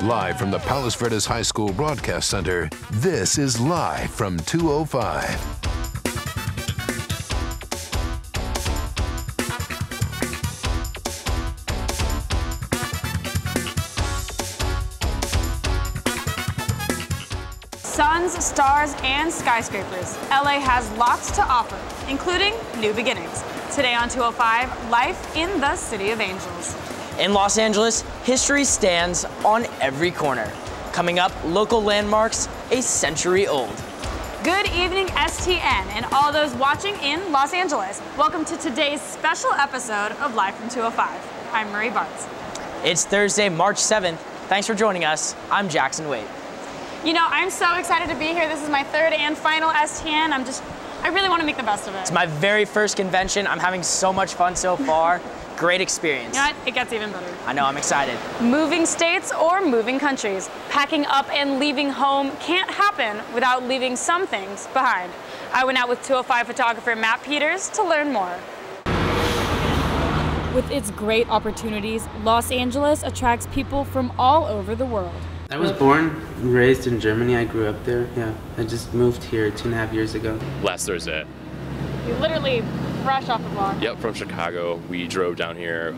Live from the Palos Verdes High School Broadcast Center, this is Live from 205. Suns, stars, and skyscrapers. LA has lots to offer, including new beginnings. Today on 205, life in the City of Angels. In Los Angeles, history stands on every corner. Coming up, local landmarks a century old. Good evening, STN, and all those watching in Los Angeles. Welcome to today's special episode of Live from 205. I'm Marie Bartz. It's Thursday, March 7th. Thanks for joining us. I'm Jackson Wade. You know, I'm so excited to be here. This is my third and final STN. I really want to make the best of it. It's my very first convention. I'm having so much fun so far. Great experience. You know what? It gets even better. I know, I'm excited. Moving states or moving countries. Packing up and leaving home can't happen without leaving some things behind. I went out with 205 photographer Matt Peters to learn more. With its great opportunities, Los Angeles attracts people from all over the world. I was born and raised in Germany. I grew up there, yeah. I just moved here 2.5 years ago. Last Thursday. You literally fresh off the block. Yep, from Chicago. We drove down here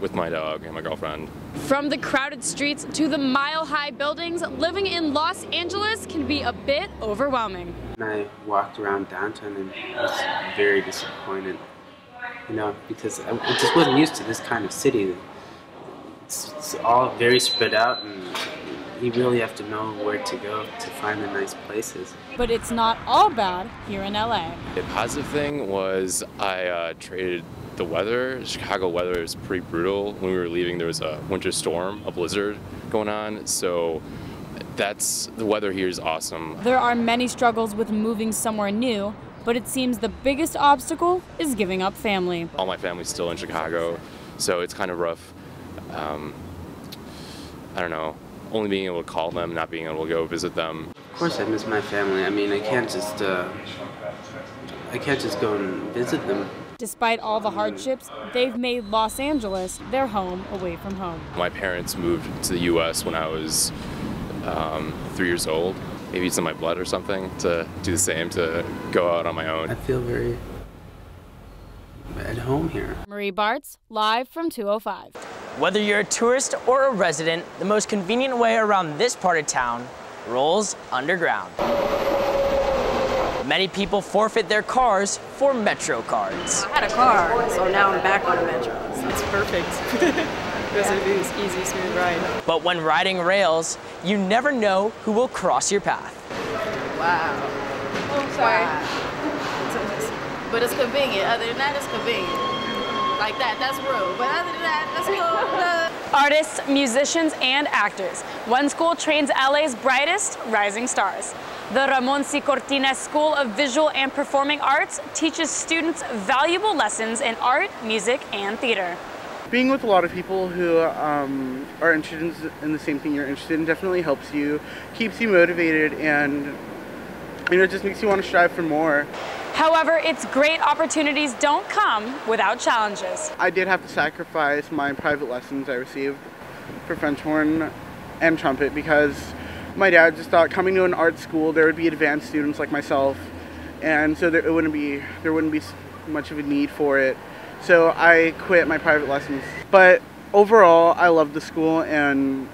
with my dog and my girlfriend. From the crowded streets to the mile-high buildings, living in Los Angeles can be a bit overwhelming. And I walked around downtown and I was very disappointed, you know, because I just wasn't used to this kind of city. It's all very spread out, and you really have to know where to go to find the nice places. But it's not all bad here in LA. The positive thing was I traded the weather. Chicago weather is pretty brutal. When we were leaving, there was a winter storm, a blizzard going on. So the weather here is awesome. There are many struggles with moving somewhere new, but it seems the biggest obstacle is giving up family. All my family's still in Chicago, so it's kind of rough. I don't know. Only being able to call them, not being able to go visit them. Of course I miss my family. I mean, I can't just go and visit them. Despite all the hardships, they've made Los Angeles their home away from home. My parents moved to the U.S. when I was 3 years old. Maybe it's in my blood or something to do the same, to go out on my own. I feel very at home here. Marie Bartz, live from 205. Whether you're a tourist or a resident, the most convenient way around this part of town rolls underground. Many people forfeit their cars for Metro cards. I had a car, so now I'm back on a Metro. So it's perfect. Because it is easy, smooth ride. But when riding rails, you never know who will cross your path. Wow. Oh, sorry. Wow. But it's convenient. Other than that, it's convenient. Like that's rude. But other than that, that's cool. Artists, musicians, and actors. One school trains LA's brightest rising stars. The Ramon C. Cortines School of Visual and Performing Arts teaches students valuable lessons in art, music, and theater. Being with a lot of people who are interested in the same thing you're interested in definitely helps you, keeps you motivated, and it just makes you want to strive for more. However, its great opportunities don't come without challenges. I did have to sacrifice my private lessons I received for French horn and trumpet because my dad just thought coming to an art school there would be advanced students like myself, and so there wouldn't be much of a need for it. So I quit my private lessons. But overall, I love the school, and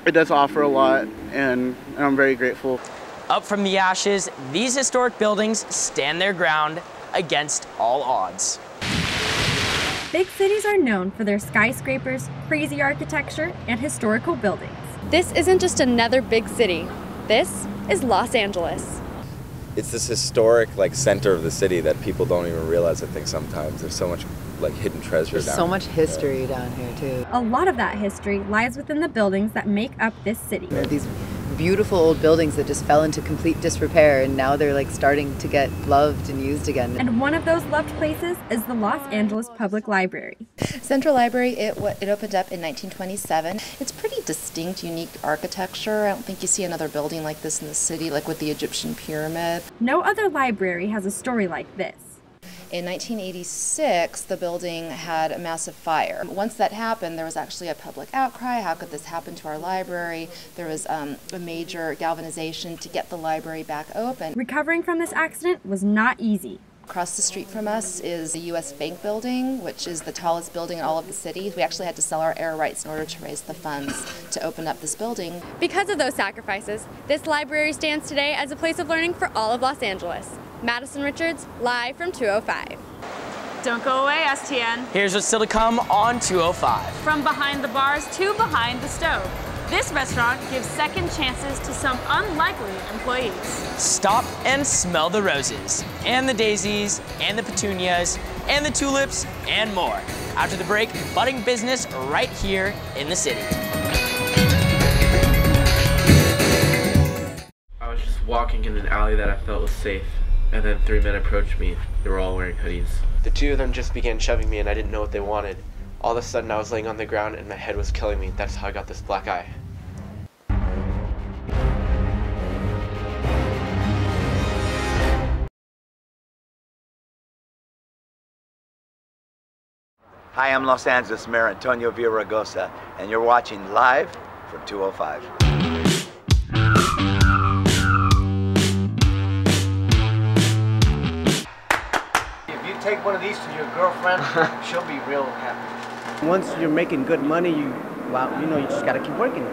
it does offer a lot, and I'm very grateful. Up from the ashes, these historic buildings stand their ground against all odds. Big cities are known for their skyscrapers, crazy architecture, and historical buildings. This isn't just another big city. This is Los Angeles. It's this historic center of the city that people don't even realize. I think sometimes there's so much hidden treasure down here. There's so much history down here too. A lot of that history lies within the buildings that make up this city. There are these beautiful old buildings that just fell into complete disrepair, and now they're starting to get loved and used again. And one of those loved places is the Los Angeles Public Library. Central Library, it opened up in 1927. It's pretty distinct, unique architecture. I don't think you see another building like this in the city, like with the Egyptian pyramid. No other library has a story like this. In 1986, the building had a massive fire. Once that happened, there was actually a public outcry. How could this happen to our library? There was a major galvanization to get the library back open. Recovering from this accident was not easy. Across the street from us is the U.S. Bank building, which is the tallest building in all of the city. We actually had to sell our air rights in order to raise the funds to open up this building. Because of those sacrifices, this library stands today as a place of learning for all of Los Angeles. Madison Richards, live from 205. Don't go away, STN. Here's what's still to come on 205. From behind the bars to behind the stove, this restaurant gives second chances to some unlikely employees. Stop and smell the roses, and the daisies, and the petunias, and the tulips, and more. After the break, budding business right here in the city. I was just walking in an alley that I felt was safe, and then 3 men approached me. They were all wearing hoodies. The 2 of them just began shoving me, and I didn't know what they wanted. All of a sudden, I was laying on the ground, and my head was killing me. That's how I got this black eye. Hi, I'm Los Angeles Mayor Antonio Villaraigosa, and you're watching live from 205. If you take one of these to your girlfriend, she'll be real happy. Once you're making good money, you just gotta keep working.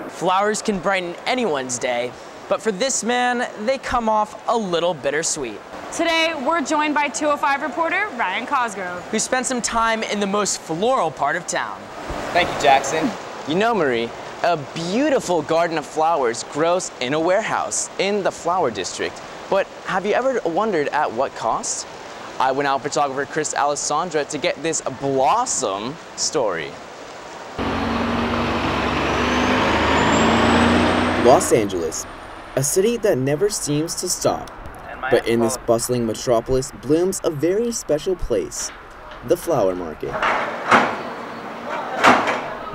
Flowers can brighten anyone's day, but for this man, they come off a little bittersweet. Today, we're joined by 205 reporter Ryan Cosgrove, who spent some time in the most floral part of town. Thank you, Jackson. You know, Marie, a beautiful garden of flowers grows in a warehouse in the flower district. But have you ever wondered at what cost? I went out with photographer Chris Alessandra to get this blossom story. Los Angeles, a city that never seems to stop. But in this bustling metropolis blooms a very special place, the flower market.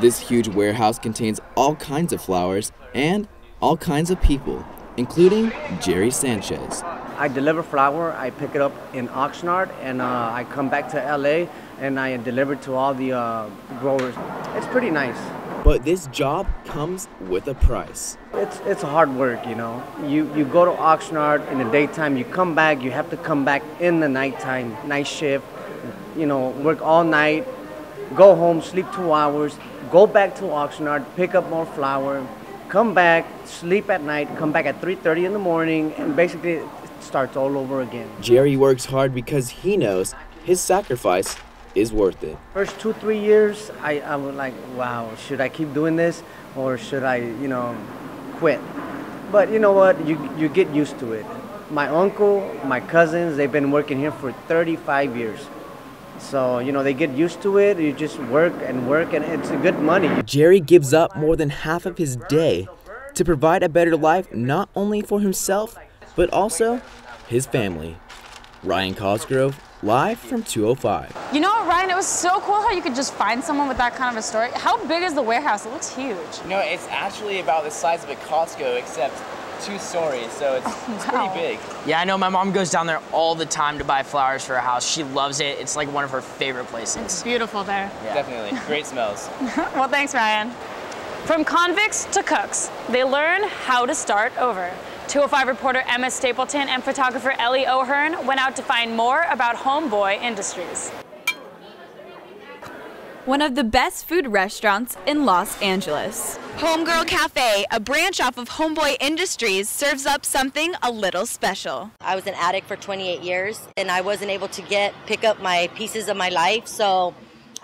This huge warehouse contains all kinds of flowers and all kinds of people, including Jerry Sanchez. I deliver flower, I pick it up in Oxnard, and I come back to LA and I deliver to all the growers. It's pretty nice. But this job comes with a price. It's hard work, you know. You go to Oxnard in the daytime, you come back, you have to come back in the nighttime, night shift, work all night, go home, sleep 2 hours, go back to Oxnard, pick up more flour, come back, sleep at night, come back at 3:30 in the morning, and basically it starts all over again. Jerry works hard because he knows his sacrifice is worth it. First 2-3 years, I was like, wow, should I keep doing this or should I, quit? But you know what, you get used to it. My uncle, my cousins, they've been working here for 35 years. So, they get used to it, you just work, and it's good money. Jerry gives up more than half of his day to provide a better life not only for himself, but also his family. Ryan Cosgrove, live from 205. You know what, Ryan? It was so cool how you could just find someone with that kind of a story. How big is the warehouse? It looks huge. It's actually about the size of a Costco, except 2 stories, so it's pretty big. Yeah, I know my mom goes down there all the time to buy flowers for her house. She loves it. It's like one of her favorite places. It's beautiful there. Yeah. Definitely. Great smells. Well, thanks, Ryan. From convicts to cooks, they learn how to start over. 205 reporter Emma Stapleton and photographer Ellie O'Hearn went out to find more about Homeboy Industries. One of the best food restaurants in Los Angeles. Homegirl Cafe, a branch off of Homeboy Industries, serves up something a little special. I was an addict for 28 years and I wasn't able to pick up my pieces of my life, so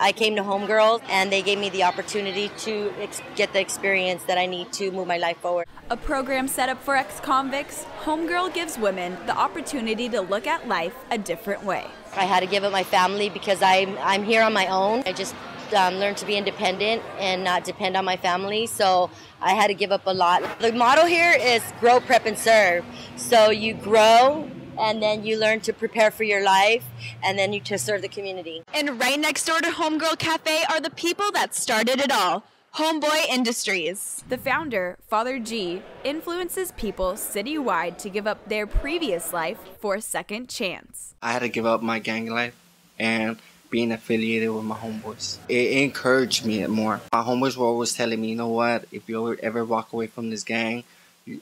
I came to Homegirl and they gave me the opportunity to get the experience that I need to move my life forward. A program set up for ex-convicts, Homegirl gives women the opportunity to look at life a different way. I had to give up my family because I'm here on my own. I just learned to be independent and not depend on my family, so I had to give up a lot. The motto here is grow, prep, and serve. So you grow, and then you learn to prepare for your life, and then you to serve the community. And right next door to Homegirl Cafe are the people that started it all. Homeboy Industries. The founder, Father G, influences people citywide to give up their previous life for a second chance. I had to give up my gang life and being affiliated with my homeboys. It encouraged me more. My homeboys were always telling me, you know what, if you ever walk away from this gang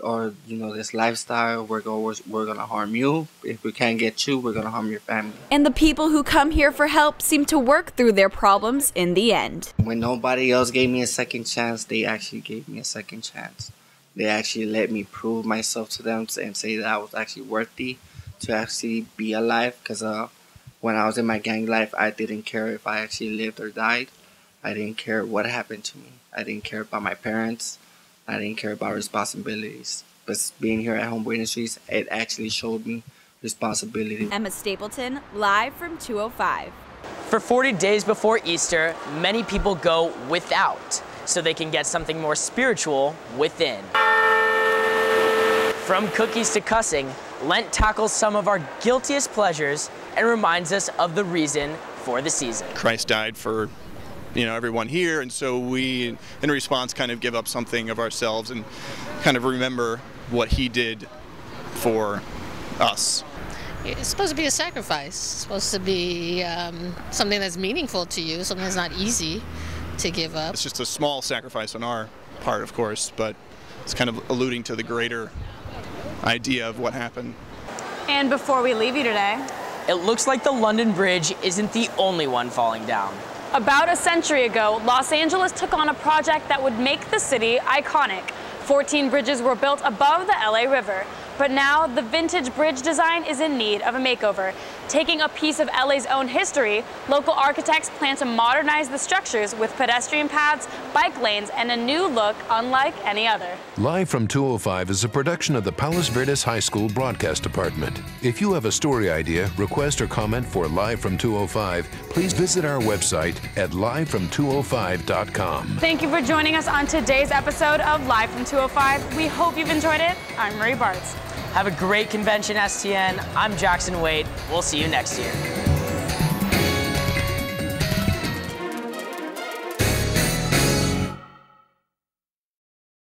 or this lifestyle, we're gonna harm you. If we can't get you, we're gonna harm your family. And the people who come here for help seem to work through their problems in the end. When nobody else gave me a second chance, they actually gave me a second chance. They actually let me prove myself to them and say that I was actually worthy to actually be alive, because when I was in my gang life, I didn't care if I actually lived or died. I didn't care what happened to me. I didn't care about my parents. I didn't care about responsibilities. But being here at Homeboy Industries, it actually showed me responsibility. Emma Stapleton, live from 205. For 40 days before Easter, many people go without, so they can get something more spiritual within. From cookies to cussing, Lent tackles some of our guiltiest pleasures and reminds us of the reason for the season. Christ died for everyone here, and so we, in response, kind of give up something of ourselves and kind of remember what he did for us. It's supposed to be a sacrifice. It's supposed to be something that's meaningful to you, something that's not easy to give up. It's just a small sacrifice on our part, of course, but it's kind of alluding to the greater idea of what happened. And before we leave you today, it looks like the London Bridge isn't the only one falling down. About a century ago, Los Angeles took on a project that would make the city iconic. 14 bridges were built above the LA River. But now the vintage bridge design is in need of a makeover. Taking a piece of LA's own history, local architects plan to modernize the structures with pedestrian paths, bike lanes, and a new look unlike any other. Live from 205 is a production of the Palos Verdes High School Broadcast Department. If you have a story idea, request, or comment for Live from 205, please visit our website at livefrom205.com. Thank you for joining us on today's episode of Live from 205. We hope you've enjoyed it. I'm Marie Bartz. Have a great convention, STN. I'm Jackson Wade. We'll see you next year.